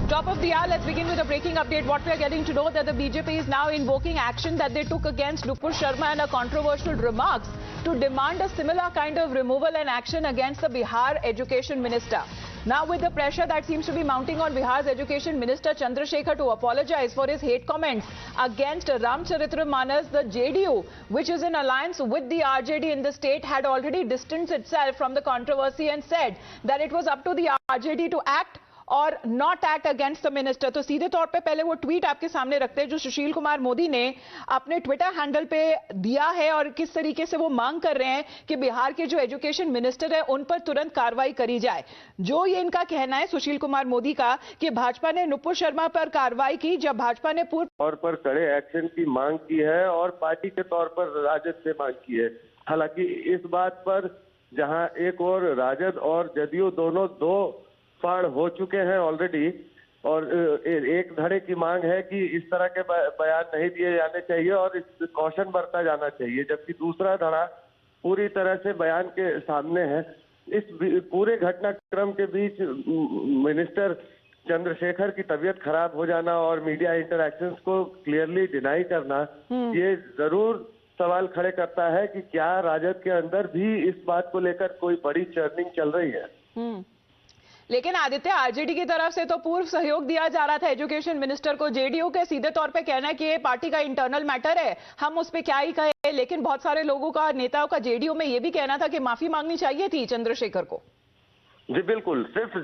Top of the hour, let's begin with a breaking update. What we are getting to know that the BJP is now invoking action that they took against Nupur Sharma and her controversial remarks to demand a similar kind of removal and action against the Bihar Education Minister. Now with the pressure that seems to be mounting on Bihar's Education Minister Chandrasekhar to apologize for his hate comments against Ramcharitmanas, the JDU, which is in alliance with the RJD in the state, had already distanced itself from the controversy and said that it was up to the RJD to act और not act against the minister. तो सीधे तौर पे पहले वो tweet आपके सामने रखते हैं जो सुशील कुमार मोदी ने अपने ट्विटर हैंडल पे दिया है और किस तरीके से वो मांग कर रहे हैं कि बिहार के जो एजुकेशन मिनिस्टर है उन पर तुरंत कार्रवाई करी जाए। जो ये इनका कहना है सुशील कुमार मोदी का कि भाजपा ने नुपुर शर्मा पर कार्रवाई की जब भाजपा ने पूर्व तौर पर कड़े एक्शन की मांग की है और पार्टी के तौर पर राजद से मांग की है। हालांकि इस बात पर जहां एक और राजद और जदयू दोनों दो फाड़ हो चुके हैं ऑलरेडी और एक धड़े की मांग है कि इस तरह के बयान नहीं दिए जाने चाहिए और इस कौशन बरता जाना चाहिए, जबकि दूसरा धड़ा पूरी तरह से बयान के सामने है। इस पूरे घटनाक्रम के बीच मिनिस्टर चंद्रशेखर की तबीयत खराब हो जाना और मीडिया इंटरैक्शंस को क्लियरली डिनाई करना ये जरूर सवाल खड़े करता है कि क्या राजद के अंदर भी इस बात को लेकर कोई बड़ी चर्निंग चल रही है। लेकिन आदित्य, आरजेडी की तरफ से तो पूर्व सहयोग दिया जा रहा था एजुकेशन मिनिस्टर को। जेडीयू के सीधे तौर पे कहना है कि ये पार्टी का इंटरनल मैटर है, हम उस पे क्या ही कहें, लेकिन बहुत सारे लोगों का, नेताओं का जेडीयू में ये भी कहना था कि माफी मांगनी चाहिए थी चंद्रशेखर को। जी बिल्कुल, सिर्फ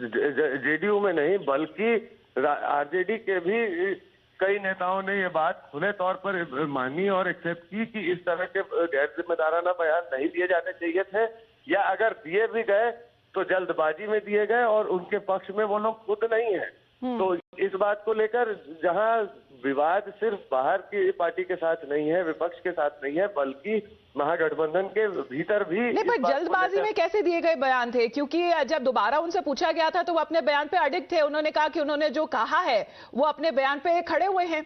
जेडीयू में नहीं बल्कि आरजेडी के भी कई नेताओं ने ये बात खुले तौर पर मानी और एक्सेप्ट की कि इस तरह के गैर जिम्मेदाराना बयान नहीं दिए जाने चाहिए थे, या अगर दिए भी गए तो जल्दबाजी में दिए गए और उनके पक्ष में वो लोग खुद नहीं है। तो इस बात को लेकर जहां विवाद सिर्फ बाहर की पार्टी के साथ नहीं है, विपक्ष के साथ नहीं है, बल्कि महागठबंधन के भीतर भी नहीं, पर जल्दबाजी में कैसे दिए गए बयान थे? क्योंकि जब दोबारा उनसे पूछा गया था तो वो अपने बयान पे अडिग थे। उन्होंने कहा कि उन्होंने जो कहा है वो अपने बयान पे खड़े हुए हैं।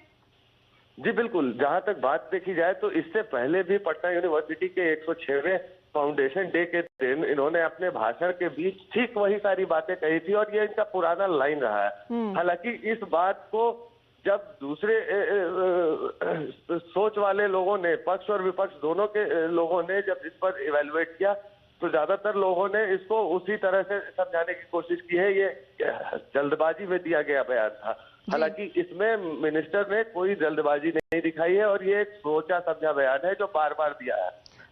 जी बिल्कुल, जहां तक बात देखी जाए तो इससे पहले भी पटना यूनिवर्सिटी के 106वें फाउंडेशन डे के दिन इन्होंने अपने भाषण के बीच ठीक वही सारी बातें कही थी और ये इनका पुराना लाइन रहा है। हालांकि इस बात को जब दूसरे सोच वाले लोगों ने, पक्ष और विपक्ष दोनों के लोगों ने जब इस पर इवेलुएट किया तो ज्यादातर लोगों ने इसको उसी तरह से समझाने की कोशिश की है ये जल्दबाजी में दिया गया बयान था। हालांकि इसमें मिनिस्टर ने कोई जल्दबाजी नहीं दिखाई है और ये एक सोचा समझा बयान है जो बार बार दिया है।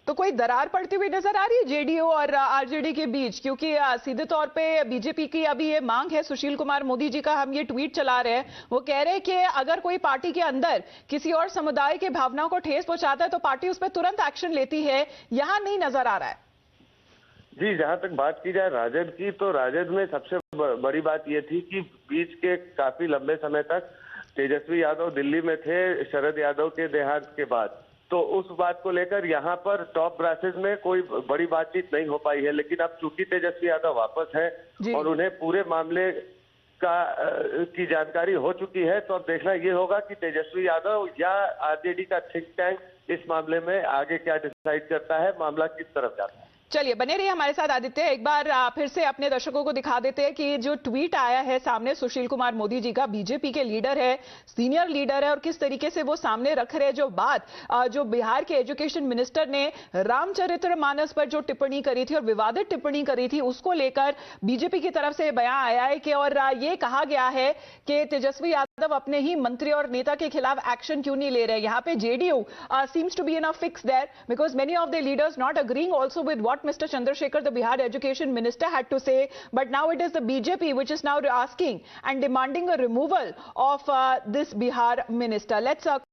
तो कोई दरार पड़ती हुई नजर आ रही है जेडीयू और आरजेडी के बीच? क्योंकि सीधे तौर पे बीजेपी की अभी ये मांग है, सुशील कुमार मोदी जी का हम ये ट्वीट चला रहे हैं, वो कह रहे हैं कि अगर कोई पार्टी के अंदर किसी और समुदाय के भावनाओं को ठेस पहुंचाता है तो पार्टी उस पर तुरंत एक्शन लेती है। यहां नहीं नजर आ रहा है। जी, जहां तक बात की जाए राजद की, तो राजद में सबसे बड़ी बात यह थी कि बीच के काफी लंबे समय तक तेजस्वी यादव दिल्ली में थे शरद यादव के देहांत के बाद, तो उस बात को लेकर यहाँ पर टॉप ब्रासेस में कोई बड़ी बातचीत नहीं हो पाई है। लेकिन अब चूंकि तेजस्वी यादव वापस है और उन्हें पूरे मामले की जानकारी हो चुकी है, तो अब देखना ये होगा कि तेजस्वी यादव या आरजेडी का थिंक टैंक इस मामले में आगे क्या डिसाइड करता है, मामला किस तरफ जाता है। चलिए, बने रहिए हमारे साथ आदित्य। एक बार फिर से अपने दर्शकों को दिखा देते हैं कि जो ट्वीट आया है सामने सुशील कुमार मोदी जी का, बीजेपी के लीडर है, सीनियर लीडर है, और किस तरीके से वो सामने रख रहे हैं जो बात जो बिहार के एजुकेशन मिनिस्टर ने रामचरितमानस पर जो टिप्पणी करी थी और विवादित टिप्पणी करी थी, उसको लेकर बीजेपी की तरफ से बयान आया है कि और ये कहा गया है कि तेजस्वी यादव अपने ही मंत्री और नेता के खिलाफ एक्शन क्यों नहीं ले रहे। यहाँ पे JDU seems to be in a fix there because many of the leaders not agreeing also with what Mr. Chandrasekhar, the Bihar Education Minister, had to say, but now it is the BJP which is now asking and demanding a removal of this Bihar Minister. Let's